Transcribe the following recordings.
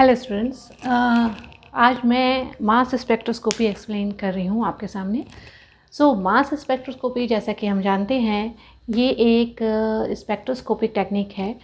Hello students, आज मैं mass spectroscopy explain कर रही हूँ आपके सामने। मास स्पेक्ट्रोस्कोपी जैसा कि हम जानते हैं ये एक स्पेक्ट्रोस्कोपिक टेक्निक है।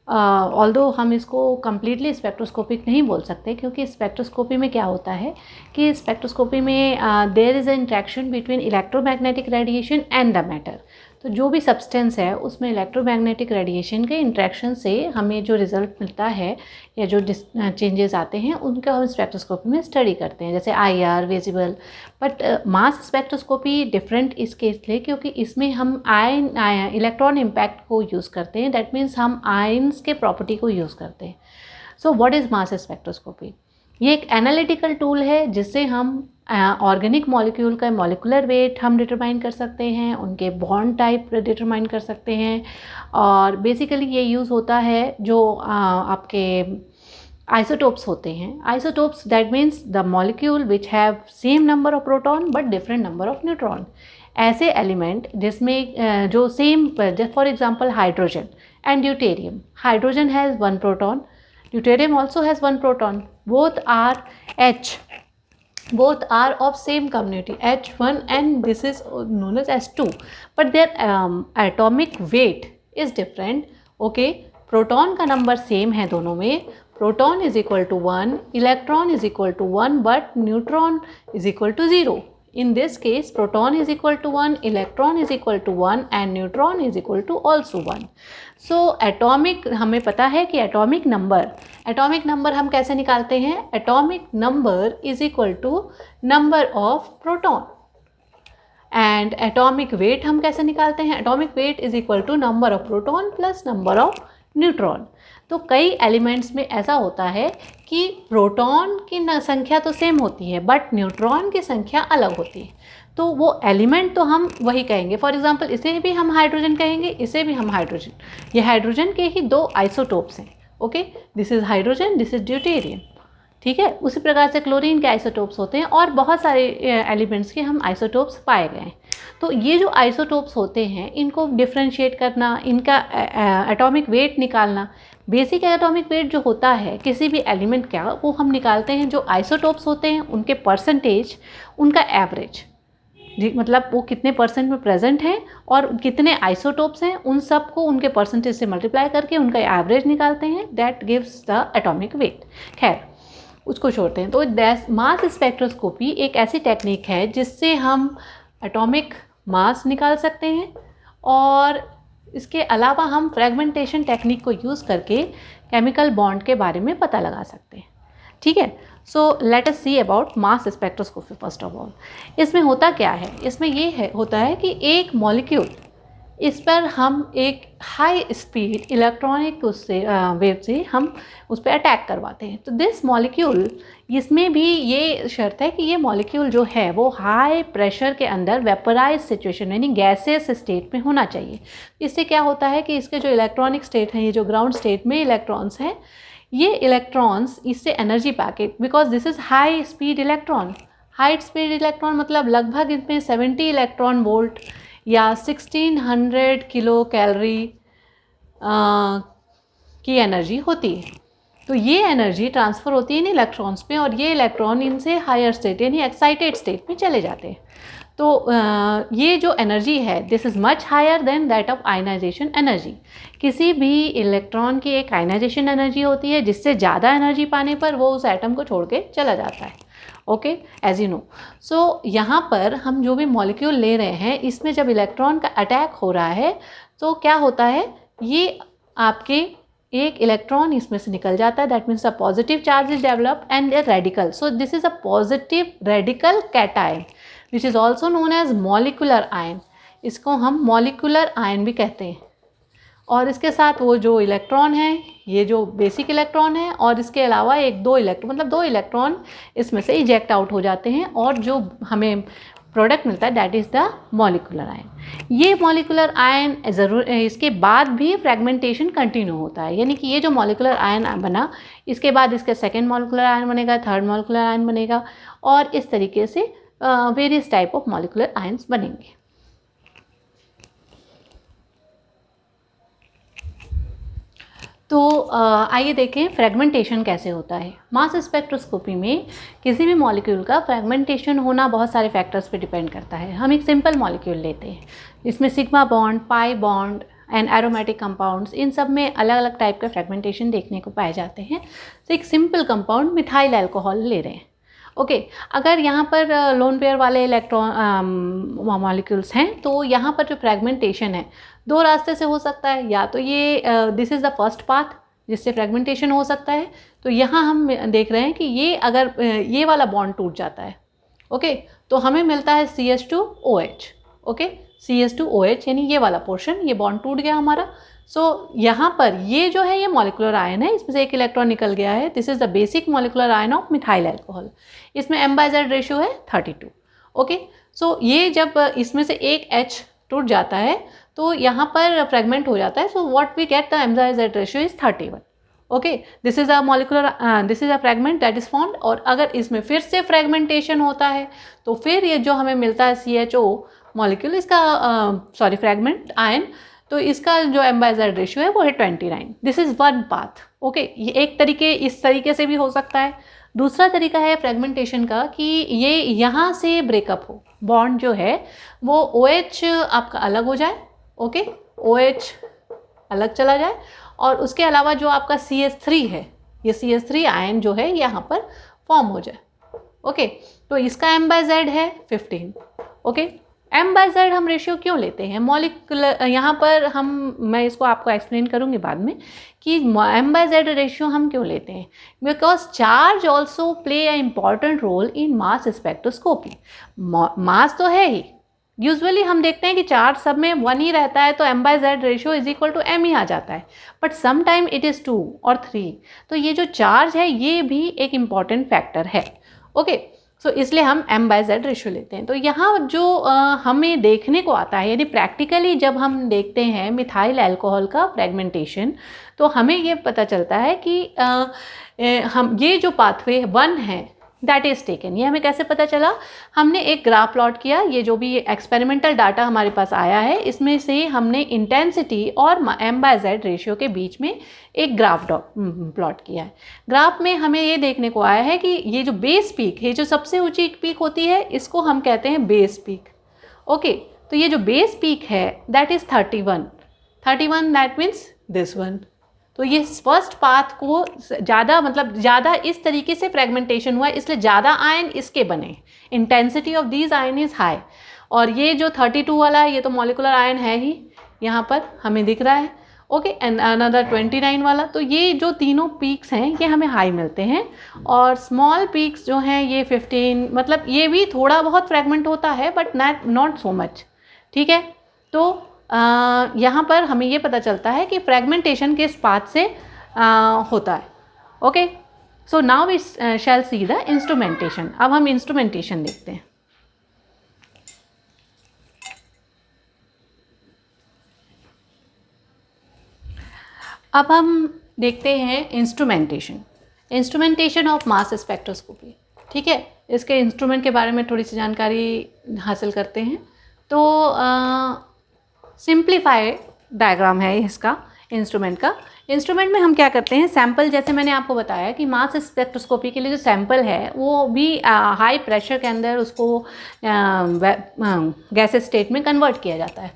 ऑल्दो हम इसको कम्प्लीटली स्पेक्ट्रोस्कोपिक नहीं बोल सकते, क्योंकि स्पेक्ट्रोस्कोपी में क्या होता है कि स्पेक्ट्रोस्कोपी में there is a interaction between electromagnetic radiation and the matter. तो जो भी सब्सटेंस है उसमें इलेक्ट्रोमैग्नेटिक रेडिएशन के इंट्रैक्शन से हमें जो रिज़ल्ट मिलता है या जो चेंजेस आते हैं उनका हम स्पेक्ट्रोस्कोपी में स्टडी करते हैं, जैसे IR, visible. But mass spectroscopy different इस केस लिए, क्योंकि इसमें हम इलेक्ट्रॉन इम्पैक्ट को यूज़ करते हैं। दैट मीन्स हम आयंस के प्रॉपर्टी को यूज़ करते हैं। So what is mass spectroscopy? ये एक एनालिटिकल टूल है जिससे हम ऑर्गेनिक मॉलिक्यूल का मॉलिकुलर वेट हम डिटरमाइन कर सकते हैं, उनके बॉन्ड टाइप डिटरमाइन कर सकते हैं। और बेसिकली ये यूज़ होता है जो आपके आइसोटोप्स होते हैं। Isotopes that means the molecule which have same number of proton but different number of neutron. ऐसे एलिमेंट जिसमें जो same, for example hydrogen and deuterium. Hydrogen has 1 proton, deuterium also has 1 proton, both are of same community H1 and this is known as S2, but their atomic weight is different. Okay, proton का number same है दोनों में, proton is equal to 1, electron is equal to 1, but neutron is equal to 0. In this case, proton is equal to 1, electron is equal to 1 and neutron is equal to also 1. So atomic, हमें पता है कि atomic number हम कैसे निकालते हैं? Atomic number is equal to number of proton. And atomic weight हम कैसे निकालते हैं? Atomic weight is equal to number of proton plus number of neutron. तो कई एलिमेंट्स में ऐसा होता है कि प्रोटॉन की संख्या तो सेम होती है बट न्यूट्रॉन की संख्या अलग होती है। तो वो एलिमेंट तो हम वही कहेंगे। फॉर एग्जांपल इसे भी हम हाइड्रोजन कहेंगे, इसे भी हम हाइड्रोजन। ये हाइड्रोजन के ही 2 आइसोटोप्स हैं। Okay, this is hydrogen, this is deuterium. ठीक है, उसी प्रकार से क्लोरीन के आइसोटोप्स होते हैं और बहुत सारे एलिमेंट्स के हम आइसोटोप्स पाए गए हैं। तो ये जो आइसोटोप्स होते हैं इनको डिफ्रेंशिएट करना, इनका एटॉमिक वेट निकालना। बेसिक एटॉमिक वेट जो होता है किसी भी एलिमेंट का, वो हम निकालते हैं जो आइसोटोप्स होते हैं उनके परसेंटेज, उनका एवरेज, मतलब वो कितने परसेंट में प्रेजेंट हैं और कितने आइसोटोप्स हैं, उन सब को उनके परसेंटेज से मल्टीप्लाई करके उनका एवरेज निकालते हैं। That gives the atomic weight. खैर, उसको छोड़ते हैं। तो मास स्पेक्ट्रोस्कोपी एक ऐसी टेक्निक है जिससे हम एटॉमिक मास निकाल सकते हैं और इसके अलावा हम फ्रेगमेंटेशन टेक्निक को यूज़ करके केमिकल बॉन्ड के बारे में पता लगा सकते हैं। ठीक है, so let us see about mass spectroscopy. First of all, इसमें होता क्या है? इसमें ये होता है कि एक मॉलिक्यूल, इस पर हम एक हाई स्पीड इलेक्ट्रॉनिक उससे वेव से हम उस पर अटैक करवाते हैं। तो दिस मॉलिक्यूल, इसमें भी ये शर्त है कि ये मॉलिक्यूल जो है वो हाई प्रेशर के अंदर वेपराइज सिचुएशन यानी गैसेस स्टेट में होना चाहिए। इससे क्या होता है कि इसके जो इलेक्ट्रॉनिक स्टेट हैं, ये जो ग्राउंड स्टेट में इलेक्ट्रॉन्स हैं, ये इलेक्ट्रॉन्स इससे energy packet, because this is high speed electron. High speed electron मतलब लगभग इसमें 70 इलेक्ट्रॉन वोल्ट या 1600 किलो कैलोरी की एनर्जी होती है। तो ये एनर्जी ट्रांसफ़र होती है इन इलेक्ट्रॉन्स पे और ये इलेक्ट्रॉन इनसे हायर स्टेट यानी एक्साइटेड स्टेट में चले जाते हैं। तो ये जो एनर्जी है, this is much higher than that of ionization energy. किसी भी इलेक्ट्रॉन की एक आयनाइजेशन एनर्जी होती है जिससे ज़्यादा एनर्जी पाने पर वो उस एटम को छोड़ के चला जाता है। Okay, as you know. So यहाँ पर हम जो भी मॉलिक्यूल ले रहे हैं, इसमें जब इलेक्ट्रॉन का अटैक हो रहा है तो क्या होता है, ये आपके एक इलेक्ट्रॉन इसमें से निकल जाता है। That means a positive charge is develop and a radical. So this is a positive radical cation which is also known as molecular ion. इसको हम मॉलिकुलर आयन भी कहते हैं। और इसके साथ वो जो इलेक्ट्रॉन है, ये जो बेसिक इलेक्ट्रॉन है और इसके अलावा 2 इलेक्ट्रॉन, मतलब 2 इलेक्ट्रॉन इसमें से इजेक्ट आउट हो जाते हैं और जो हमें प्रोडक्ट मिलता है that is the molecular ion. ये मॉलिकुलर आयन ज़रूर, इसके बाद भी फ्रेगमेंटेशन कंटिन्यू होता है, यानी कि ये जो मॉलिकुलर आयन बना, इसके बाद इसके सेकेंड मॉलिकुलर आयन बनेगा, थर्ड मॉलिकुलर आयन बनेगा और इस तरीके से various type of molecular ions बनेंगे। तो आइए देखें फ्रेगमेंटेशन कैसे होता है। मास स्पेक्ट्रोस्कोपी में किसी भी मॉलिक्यूल का फ्रेगमेंटेशन होना बहुत सारे फैक्टर्स पे डिपेंड करता है। हम एक सिंपल मॉलिक्यूल लेते हैं, इसमें sigma bond, pi bond and aromatic compounds, इन सब में अलग अलग टाइप का फ्रेगमेंटेशन देखने को पाए जाते हैं। तो एक सिंपल कंपाउंड मिथाइल अल्कोहल ले रहे हैं, ओके अगर यहाँ पर लोन पेयर वाले इलेक्ट्रॉन मॉलिक्यूल्स हैं तो यहाँ पर जो फ्रेगमेंटेशन है दो रास्ते से हो सकता है। या तो ये this is the first path जिससे फ्रेगमेंटेशन हो सकता है। तो यहाँ हम देख रहे हैं कि ये अगर ये वाला बॉन्ड टूट जाता है, ओके तो हमें मिलता है CH2OH, ओके CH2OH यानी ये वाला पोर्शन, ये बॉन्ड टूट गया हमारा। सो यहाँ पर ये जो है ये मॉलिकुलर आयन है, इसमें से एक इलेक्ट्रॉन निकल गया है। This is the basic molecular ion of methyl alcohol. इसमें M/Z रेशियो है 32, ओके सो ये जब इसमें से एक H टूट जाता है तो यहाँ पर फ्रेगमेंट हो जाता है। So what we get the M/Z ratio is 31, okay this is a fragment that is formed. और अगर इसमें फिर से फ्रेगमेंटेशन होता है तो फिर ये जो हमें मिलता है CHO मॉलिक्यूल, इसका फ्रेगमेंट आयन, तो इसका जो M/Z रेशियो है वो है 29। This is one path, okay ये एक तरीके इस तरीके से भी हो सकता है। दूसरा तरीका है फ्रेगमेंटेशन का कि ये यहाँ से ब्रेकअप हो, बॉन्ड जो है वो OH आपका अलग हो जाए, ओके OH अलग चला जाए और उसके अलावा जो आपका CH3 है, ये CH3 आयन जो है यहाँ पर फॉर्म हो जाए, ओके तो इसका M/Z है 15, ओके M/Z हम रेशियो क्यों लेते हैं मॉलिक्यूलर, यहाँ पर मैं इसको आपको एक्सप्लेन करूँगी बाद में कि M/Z रेशियो हम क्यों लेते हैं। Because charge also play a important role in mass spectroscopy. Mass तो है ही, यूजुअली हम देखते हैं कि चार्ज सब में 1 ही रहता है तो M/Z ratio is equal to M ही आ जाता है, but some time it is 2 और 3। तो ये जो चार्ज है ये भी एक इम्पॉर्टेंट फैक्टर है, ओके सो इसलिए हम M/Z रेशियो लेते हैं। तो यहाँ जो हमें देखने को आता है, यानी प्रैक्टिकली जब हम देखते हैं मिथाइल अल्कोहल का फ्रेगमेंटेशन, तो हमें ये पता चलता है कि हम ये जो पाथवे 1 है दैट इज़ टेकन। ये हमें कैसे पता चला, हमने एक ग्राफ प्लॉट किया। ये जो भी एक्सपेरिमेंटल डाटा हमारे पास आया है इसमें से हमने इंटेंसिटी और M/Z रेशियो के बीच में एक ग्राफ प्लॉट किया है। ग्राफ में हमें ये देखने को आया है कि ये जो बेस पीक है, जो सबसे ऊंची पीक होती है, इसको हम कहते हैं बेस पीक, ओके तो ये जो बेस पीक है that is 31 that means this one. तो ये फर्स्ट पाथ को ज़्यादा इस तरीके से फ्रेगमेंटेशन हुआ है, इसलिए ज़्यादा आयन इसके बने, intensity of these ion is high. और ये जो 32 वाला है ये तो मॉलिकुलर आयन है ही, यहाँ पर हमें दिख रहा है, ओके एंड अनदर 29 वाला। तो ये जो तीनों पीक्स हैं ये हमें हाई मिलते हैं और स्मॉल पीक्स जो हैं ये 15, मतलब ये भी थोड़ा बहुत फ्रेगमेंट होता है बट नॉट सो मच, ठीक है। तो यहाँ पर हमें ये पता चलता है कि फ्रेगमेंटेशन किस पाथ से होता है, okay so now we shall see the instrumentation. अब हम इंस्ट्रूमेंटेशन देखते हैं। अब हम देखते हैं इंस्ट्रूमेंटेशन ऑफ मास स्पेक्ट्रोस्कोपी, ठीक है। इसके इंस्ट्रूमेंट के बारे में थोड़ी सी जानकारी हासिल करते हैं। तो सिंप्लीफाई डायग्राम है इसका इंस्ट्रूमेंट का। इंस्ट्रूमेंट में हम क्या करते हैं, सैंपल, जैसे मैंने आपको बताया कि मास स्पेक्ट्रोस्कोपी के लिए जो सैंपल है वो भी हाई प्रेशर के अंदर उसको गैसेस स्टेट में कन्वर्ट किया जाता है।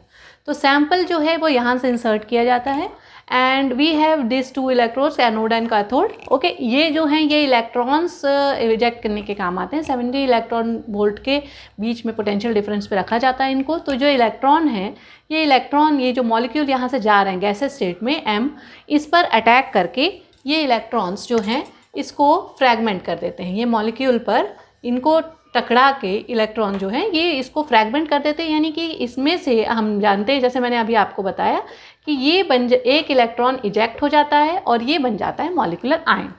तो सैंपल जो है वो यहाँ से इंसर्ट किया जाता है and we have this 2 electrodes, anode and cathode, okay ये जो हैं ये इलेक्ट्रॉन्स इजेक्ट करने के काम आते हैं। 70 इलेक्ट्रॉन वोल्ट के बीच में पोटेंशियल डिफरेंस पे रखा जाता है इनको। तो जो इलेक्ट्रॉन है ये जो मॉलिक्यूल यहाँ से जा रहे हैं गैसेस स्टेट में M, इस पर अटैक करके ये इलेक्ट्रॉन्स जो हैं इसको फ्रैगमेंट कर देते हैं। ये मॉलिक्यूल पर इनको टकरा के इलेक्ट्रॉन जो हैं ये इसको फ्रैगमेंट कर देते हैं, यानी कि इसमें से हम जानते हैं, जैसे मैंने अभी आपको बताया कि ये एक इलेक्ट्रॉन इजेक्ट हो जाता है और ये बन जाता है मॉलिकुलर आयन।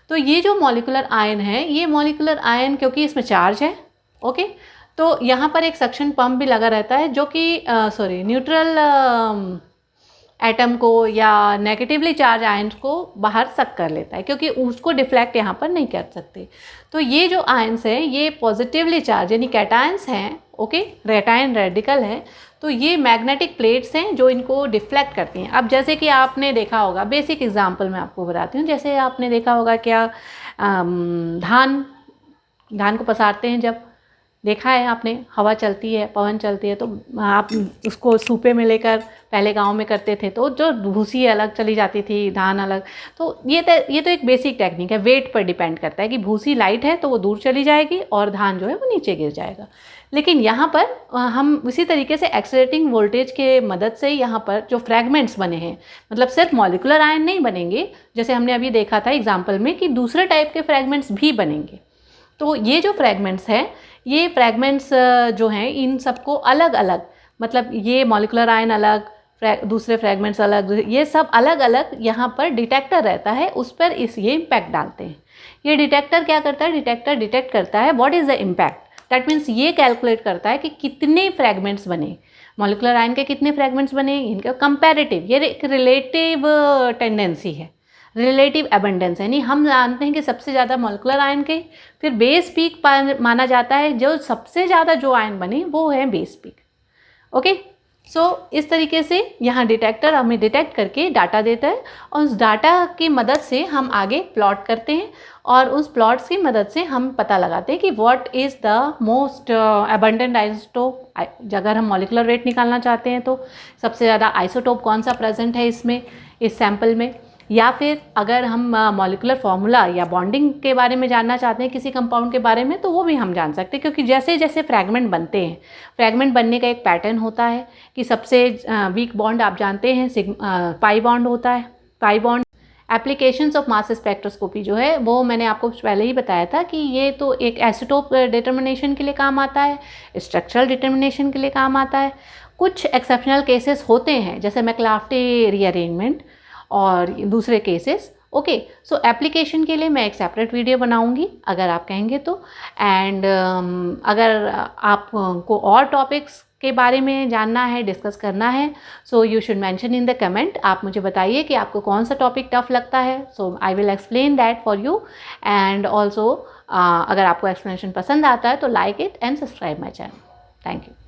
तो ये जो मॉलिकुलर आयन है, ये मॉलिकुलर आयन क्योंकि इसमें चार्ज है, ओके तो यहाँ पर एक सक्शन पंप भी लगा रहता है जो कि न्यूट्रल एटम को या नेगेटिवली चार्ज आयंस को बाहर सक कर लेता है, क्योंकि उसको डिफ्लेक्ट यहाँ पर नहीं कर सकते। तो ये जो आयंस हैं ये पॉजिटिवली चार्ज यानी कैटायंस हैं, ओके, रेटायन रेडिकल है। तो ये मैग्नेटिक प्लेट्स हैं जो इनको डिफ्लेक्ट करती हैं। अब जैसे कि आपने देखा होगा, बेसिक एग्जांपल मैं आपको बताती हूँ, जैसे आपने देखा होगा क्या, धान को पसारते हैं जब, देखा है आपने, हवा चलती है, पवन चलती है, तो आप उसको सूपे में लेकर पहले गांव में करते थे, तो जो भूसी अलग चली जाती थी, धान अलग। तो ये तो एक बेसिक टेक्निक है, वेट पर डिपेंड करता है कि भूसी लाइट है तो वो दूर चली जाएगी और धान जो है वो नीचे गिर जाएगा। लेकिन यहाँ पर हम इसी तरीके से एक्सेलरेटिंग वोल्टेज के मदद से यहाँ पर जो फ्रैगमेंट्स बने हैं, मतलब सिर्फ मॉलिक्यूलर आयन नहीं बनेंगे, जैसे हमने अभी देखा था एग्जाम्पल में कि दूसरे टाइप के फ्रैगमेंट्स भी बनेंगे। तो ये जो फ्रैगमेंट्स हैं, ये फ्रैगमेंट्स जो हैं इन सबको अलग अलग, मतलब ये मॉलिक्यूलर आयन अलग, दूसरे फ्रैगमेंट्स अलग, ये सब अलग अलग यहाँ पर डिटेक्टर रहता है, उस पर ये इम्पैक्ट डालते हैं। ये डिटेक्टर क्या करता है, डिटेक्टर डिटेक्ट करता है what is the impact, that means ये कैलकुलेट करता है कि कितने फ्रैगमेंट्स बने, मॉलिक्यूलर आयन के कितने फ्रैगमेंट्स बने, इनका कंपैरेटिव, ये एक रिलेटिव टेंडेंसी है, रिलेटिव एबंडेंस, यानी हम जानते हैं कि सबसे ज़्यादा मॉलिक्यूलर आयन के, फिर बेस पीक माना जाता है, जो सबसे ज़्यादा जो आयन बने वो है बेस पीक। ओके, सो इस तरीके से यहाँ डिटेक्टर हमें डिटेक्ट करके डाटा देता है, और उस डाटा की मदद से हम आगे प्लॉट करते हैं, और उस प्लॉट्स की मदद से हम पता लगाते हैं कि what is the most abundant isotope. अगर हम मॉलिक्यूलर वेट निकालना चाहते हैं तो सबसे ज़्यादा आइसोटोप कौन सा प्रेजेंट है इसमें, इस सैम्पल में, या फिर अगर हम मॉलिक्यूलर फार्मूला या बॉन्डिंग के बारे में जानना चाहते हैं किसी कंपाउंड के बारे में, तो वो भी हम जान सकते हैं, क्योंकि जैसे जैसे फ्रैगमेंट बनते हैं, फ्रैगमेंट बनने का एक पैटर्न होता है कि सबसे वीक बॉन्ड आप जानते हैं पाई बॉन्ड होता है, pi bond. Applications of mass spectroscopy जो है वो मैंने आपको पहले ही बताया था कि ये तो एक आइसोटोप डिटर्मिनेशन के लिए काम आता है, स्ट्रक्चरल डिटर्मिनेशन के लिए काम आता है। कुछ एक्सेप्शनल केसेस होते हैं जैसे मैक्लाफ्टी रीअरेंजमेंट और दूसरे केसेस। ओके, सो एप्लीकेशन के लिए मैं एक सेपरेट वीडियो बनाऊंगी अगर आप कहेंगे तो। एंड अगर आपको और टॉपिक्स के बारे में जानना है, डिस्कस करना है, so you should mention in the comment. आप मुझे बताइए कि आपको कौन सा टॉपिक टफ लगता है, so I will explain that for you. And also अगर आपको एक्सप्लेनेशन पसंद आता है तो like it and subscribe my channel. Thank you.